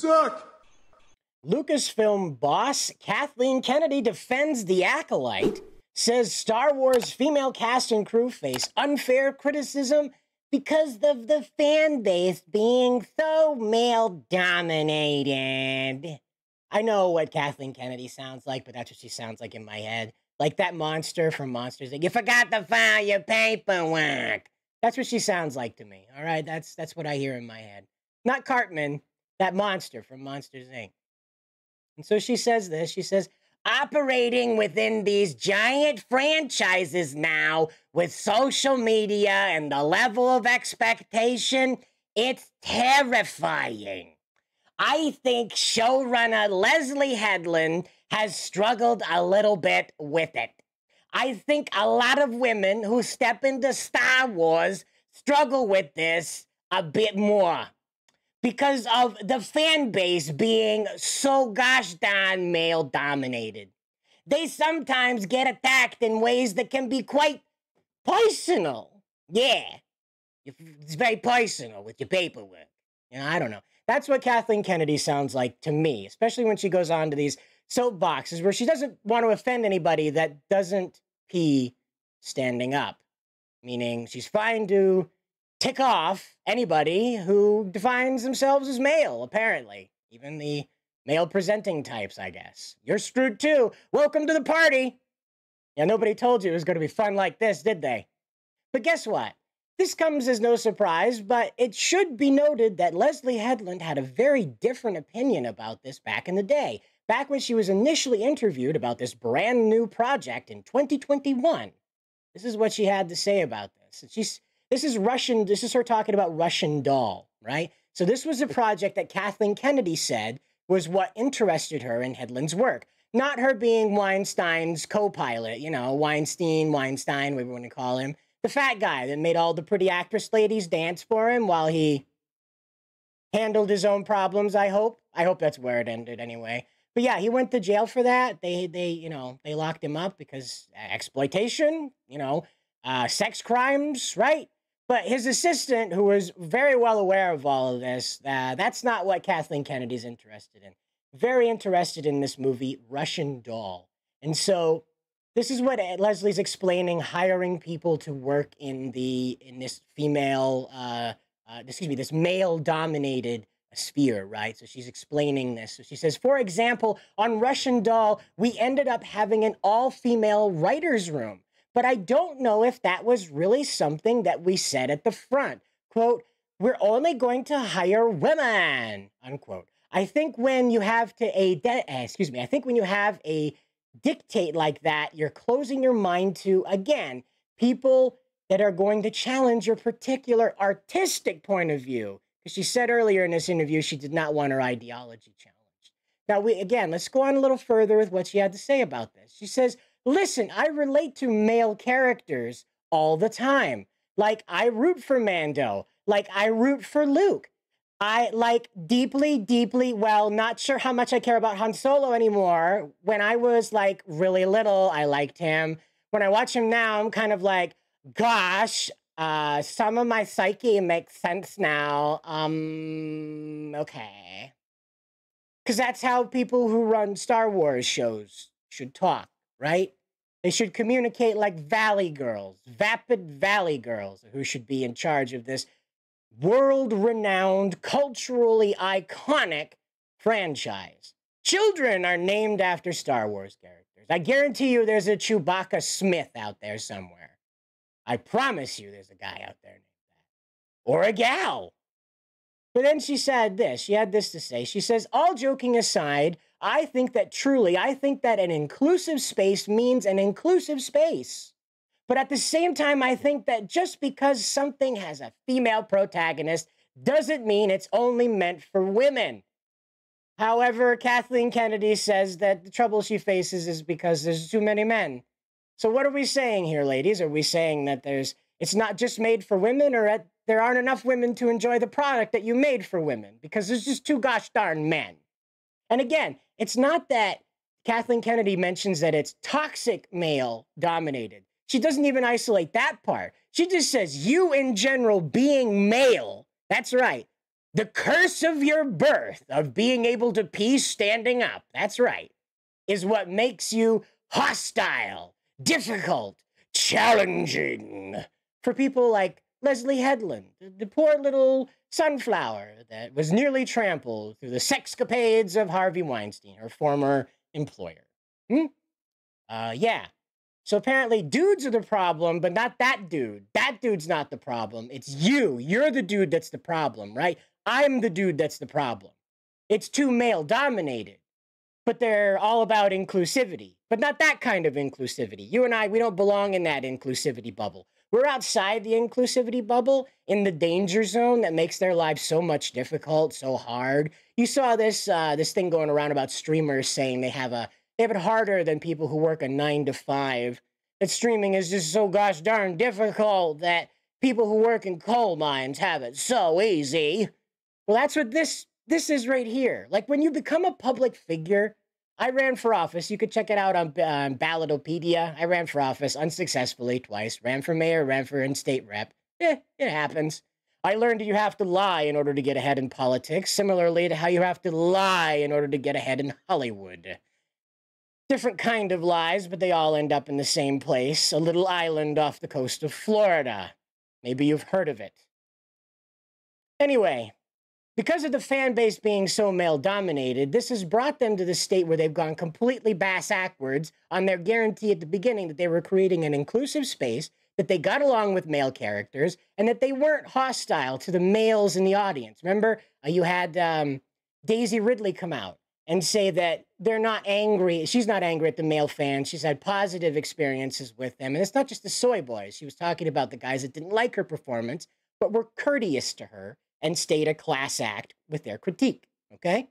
suck! Lucasfilm boss Kathleen Kennedy defends The Acolyte, says Star Wars female cast and crew face unfair criticism because of the fan base being so male-dominated. I know what Kathleen Kennedy sounds like, but that's what she sounds like in my head. Like that monster from Monsters Inc. You forgot to file your paperwork. That's what she sounds like to me, all right? That's what I hear in my head. Not Cartman, that monster from Monsters Inc. And so she says this, she says, operating within these giant franchises now with social media and the level of expectation, it's terrifying. I think showrunner Leslie Headland has struggled a little bit with it. I think a lot of women who step into Star Wars struggle with this a bit more because of the fan base being so gosh darn male-dominated. They sometimes get attacked in ways that can be quite personal. Yeah, it's very personal with your paperwork. You know, I don't know. That's what Kathleen Kennedy sounds like to me, especially when she goes on to these soapboxes where she doesn't want to offend anybody that doesn't pee standing up. Meaning she's fine to tick off anybody who defines themselves as male, apparently. Even the male-presenting types, I guess. You're screwed too. Welcome to the party. Yeah, nobody told you it was going to be fun like this, did they? But guess what? This comes as no surprise, but it should be noted that Leslie Headland had a very different opinion about this back in the day. Back when she was initially interviewed about this brand new project in 2021. This is what she had to say about this. This is her talking about Russian Doll, right? So this was a project that Kathleen Kennedy said was what interested her in Headland's work. Not her being Weinstein's co-pilot, you know, Weinstein, whatever you want to call him. The fat guy that made all the pretty actress ladies dance for him while he handled his own problems, I hope. I hope that's where it ended anyway. But yeah, he went to jail for that. They locked him up because exploitation, sex crimes, right? But his assistant, who was very well aware of all of this, that's not what Kathleen Kennedy's interested in. Very interested in this movie, Russian Doll. And so this is what Leslie's explaining, hiring people to work in this this male-dominated sphere, right? So she's explaining this. So she says, for example, on Russian Doll, we ended up having an all-female writer's room. But I don't know if that was really something that we said at the front. Quote, we're only going to hire women, unquote. I think when you have a dictate like that, you're closing your mind to, again, people that are going to challenge your particular artistic point of view. Because she said earlier in this interview she did not want her ideology challenged. Now, let's go on a little further with what she had to say about this. She says, listen, I relate to male characters all the time. Like, I root for Mando. Like, I root for Luke. I like deeply, well, not sure how much I care about Han Solo anymore. When I was, like, really little, I liked him. When I watch him now, I'm kind of like, gosh, some of my psyche makes sense now. Okay. Because that's how people who run Star Wars shows should talk, right? They should communicate like Valley Girls, Vapid Valley Girls, who should be in charge of this world-renowned, culturally iconic franchise. Children are named after Star Wars characters. I guarantee you there's a Chewbacca Smith out there somewhere. I promise you there's a guy out there named that. Or a gal. But then she said this. She had this to say. She says, all joking aside, I think that an inclusive space means an inclusive space. But at the same time, I think that just because something has a female protagonist doesn't mean it's only meant for women. However, Kathleen Kennedy says that the trouble she faces is because there's too many men. So what are we saying here, ladies? Are we saying that it's not just made for women, or there aren't enough women to enjoy the product that you made for women because there's just too gosh darn men? And again, it's not that Kathleen Kennedy mentions that it's toxic male-dominated. She doesn't even isolate that part. She just says, you in general being male, that's right, The curse of your birth, of being able to pee standing up, that's right, is what makes you hostile, difficult, challenging for people like Leslie Headland, the poor little sunflower that was nearly trampled through the sexcapades of Harvey Weinstein, her former employer. Yeah. So apparently dudes are the problem, but not that dude. That dude's not the problem. It's you. You're the dude that's the problem, right? I'm the dude that's the problem. It's too male-dominated, but they're all about inclusivity, but not that kind of inclusivity. You and I, we don't belong in that inclusivity bubble. We're outside the inclusivity bubble, in the danger zone that makes their lives so much difficult, so hard. You saw this this thing going around about streamers saying they have it harder than people who work a 9 to 5. That streaming is just so gosh darn difficult that people who work in coal mines have it so easy. Well, that's what this is right here. Like when you become a public figure, I ran for office. You could check it out on Ballotopedia. I ran for office unsuccessfully twice. Ran for mayor, ran for in-state rep. It happens. I learned you have to lie in order to get ahead in politics, similarly to how you have to lie in order to get ahead in Hollywood. Different kind of lies, but they all end up in the same place, a little island off the coast of Florida. Maybe you've heard of it. Anyway, because of the fan base being so male-dominated, this has brought them to the state where they've gone completely bass-ackwards on their guarantee at the beginning that they were creating an inclusive space, that they got along with male characters, and that they weren't hostile to the males in the audience. Remember, you had Daisy Ridley come out and say that they're not angry. She's not angry at the male fans. She's had positive experiences with them. And it's not just the soy boys. She was talking about the guys that didn't like her performance, but were courteous to her and stayed a class act with their critique, okay?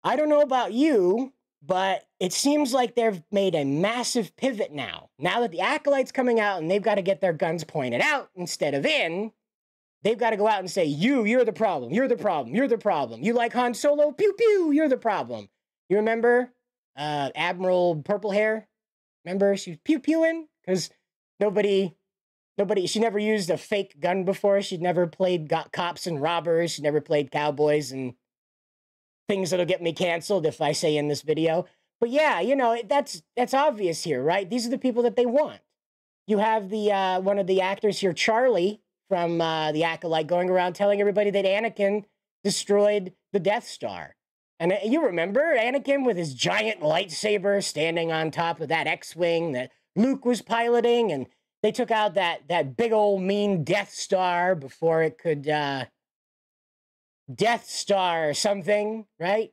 I don't know about you, but it seems like they've made a massive pivot now. Now that the Acolyte's coming out and they've got to get their guns pointed out instead of in, they've got to go out and say, you're the problem, you're the problem, you're the problem. You like Han Solo? Pew, pew, you're the problem. You remember Admiral Purple Hair? Remember she was pew-pewing? Because she never used a fake gun before. She'd never played cops and robbers. She never played cowboys and things that'll get me canceled if I say in this video. But yeah, you know, that's obvious here, right? These are the people that they want. You have the one of the actors here, Charlie, from The Acolyte, going around telling everybody that Anakin destroyed the Death Star. And you remember Anakin with his giant lightsaber standing on top of that X-Wing that Luke was piloting, and they took out that big old mean Death Star before it could Death Star something, right?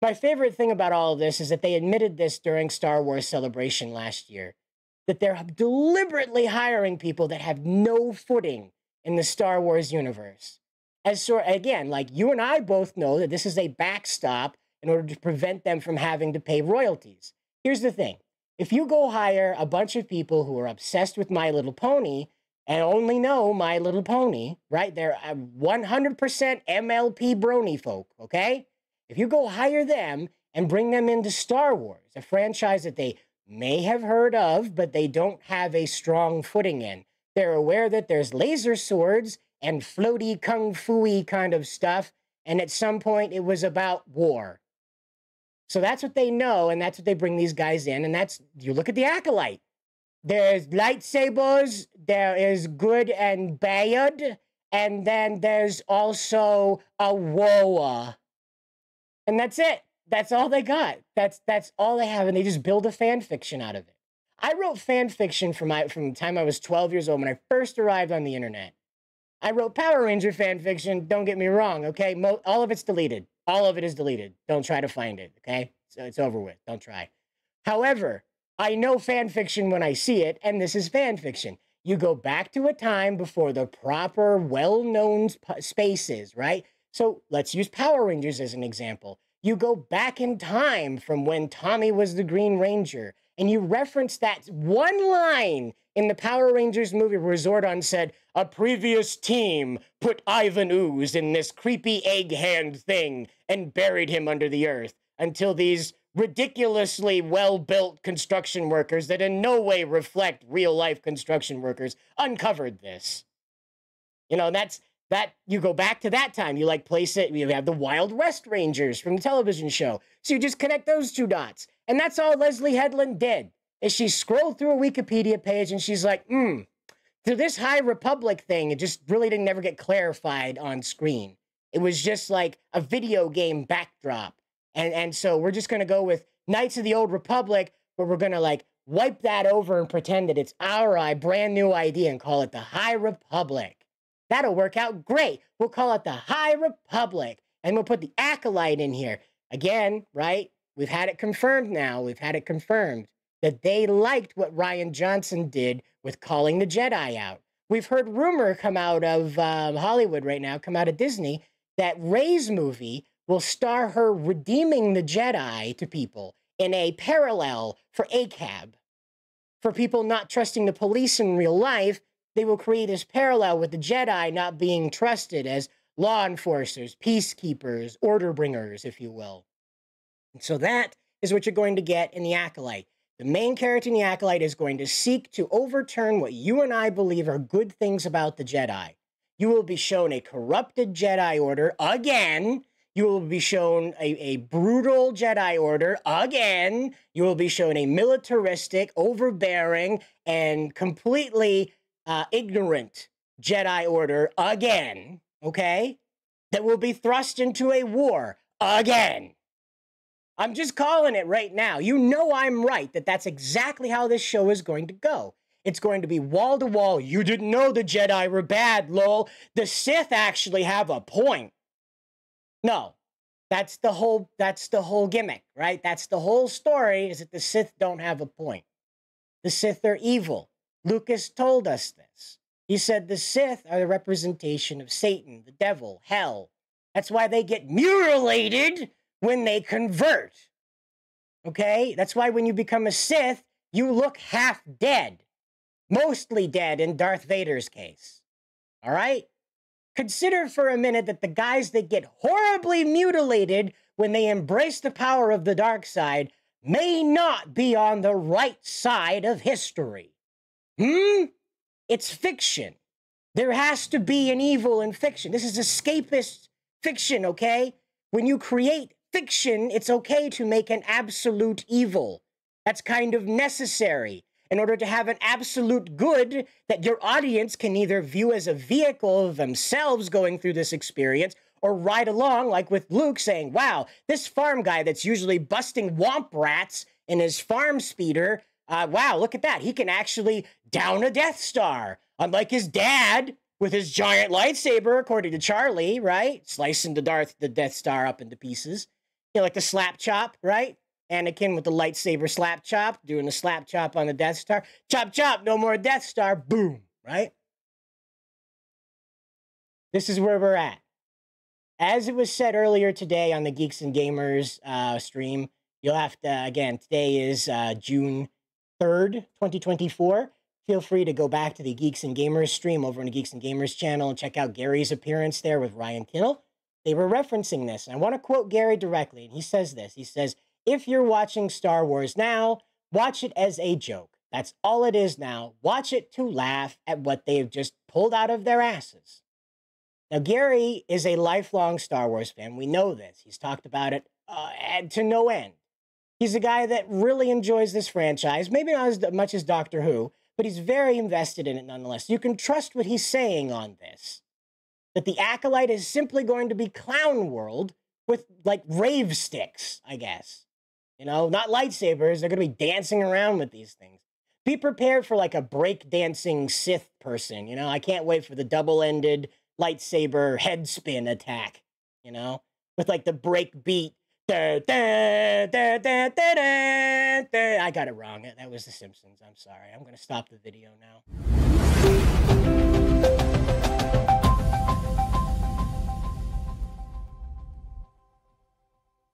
My favorite thing about all of this is that they admitted this during Star Wars Celebration last year, that they're deliberately hiring people that have no footing in the Star Wars universe. Again, like you and I both know that this is a backstop in order to prevent them from having to pay royalties. Here's the thing. If you go hire a bunch of people who are obsessed with My Little Pony and only know My Little Pony, right? They're 100% MLP brony folk, okay? If you go hire them and bring them into Star Wars, a franchise that they may have heard of, but they don't have a strong footing in. They're aware that there's laser swords and floaty kung fu-y kind of stuff, and at some point it was about war. So that's what they know, and that's what they bring these guys in, and that's, you look at The Acolyte. There's lightsabers, there is good and bad, and then there's also a war. And that's it. That's all they got. That's all they have, and they just build a fan fiction out of it. I wrote fan fiction from the time I was 12 years old when I first arrived on the internet. I wrote Power Ranger fan fiction, don't get me wrong, okay? All of it's deleted. All of it is deleted. Don't try to find it, okay? So it's over with. Don't try. However, I know fan fiction when I see it, and this is fan fiction. You go back to a time before the proper, well-known spaces, right? So let's use Power Rangers as an example. You go back in time from when Tommy was the Green Ranger, and you reference that one line in the Power Rangers movie where Zordon said, a previous team put Ivan Ooze in this creepy egg hand thing and buried him under the earth until these ridiculously well-built construction workers that in no way reflect real-life construction workers uncovered this. You know, That you go back to that time. You like place it. You have the Wild West Rangers from the television show. So you just connect those two dots. And that's all Leslie Headland did. Is she scrolled through a Wikipedia page and she's like, to this High Republic thing, it just really didn't never get clarified on screen. It was just like a video game backdrop. And so we're just gonna go with Knights of the Old Republic, but we're gonna like wipe that over and pretend that it's our brand new idea and call it the High Republic. That'll work out great. We'll call it the High Republic. And we'll put the Acolyte in here. Again, right? We've had it confirmed now. We've had it confirmed that they liked what Rian Johnson did with calling the Jedi out. We've heard rumor come out of Hollywood right now, come out of Disney, that Rey's movie will star her redeeming the Jedi to people in a parallel for ACAB. For people not trusting the police in real life, they will create this parallel with the Jedi not being trusted as law enforcers, peacekeepers, order bringers, if you will. And so that is what you're going to get in the Acolyte. The main character in the Acolyte is going to seek to overturn what you and I believe are good things about the Jedi. You will be shown a corrupted Jedi Order again. You will be shown a brutal Jedi Order again. You will be shown a militaristic, overbearing, and completely ignorant Jedi Order again, okay? That will be thrust into a war again. I'm just calling it right now. You know I'm right, that that's exactly how this show is going to go. It's going to be wall to wall. You didn't know the Jedi were bad, lol. The Sith actually have a point. No, that's the whole gimmick, right? That's the whole story, is that the Sith don't have a point. The Sith are evil. Lucas told us this. He said the Sith are the representation of Satan, the devil, hell. That's why they get mutilated when they convert. Okay? That's why when you become a Sith, you look half dead. Mostly dead in Darth Vader's case. All right? Consider for a minute that the guys that get horribly mutilated when they embrace the power of the dark side may not be on the right side of history. It's fiction. There has to be an evil in fiction. This is escapist fiction, okay? When you create fiction, it's okay to make an absolute evil. That's kind of necessary in order to have an absolute good that your audience can either view as a vehicle of themselves going through this experience or ride along, like with Luke saying, wow, this farm guy that's usually busting womp rats in his farm speeder, wow, look at that. He can actually down a Death Star, unlike his dad with his giant lightsaber, according to Charlie, right? Slicing the Death Star up into pieces. You know, like the slap chop, right? Anakin with the lightsaber slap chop, doing the slap chop on the Death Star. Chop, chop, no more Death Star, boom, right? This is where we're at. As it was said earlier today on the Geeks and Gamers stream, you'll have to, again, today is June 3rd, 2024. Feel free to go back to the Geeks and Gamers stream over on the Geeks and Gamers channel and check out Gary's appearance there with Ryan Kinnell. They were referencing this. And I want to quote Gary directly, and he says this. He says, if you're watching Star Wars now, watch it as a joke. That's all it is now. Watch it to laugh at what they've just pulled out of their asses. Now, Gary is a lifelong Star Wars fan. We know this. He's talked about it to no end. He's a guy that really enjoys this franchise, maybe not as much as Doctor Who, but he's very invested in it nonetheless. You can trust what he's saying on this. That the Acolyte is simply going to be Clown World with, like, rave sticks, I guess. You know, not lightsabers. They're going to be dancing around with these things. Be prepared for, like, a break-dancing Sith person, you know? I can't wait for the double-ended lightsaber head spin attack, you know? With, like, the break beat. Da, da, da, da, da, da, da. I got it wrong. That was The Simpsons. I'm sorry. I'm going to stop the video now.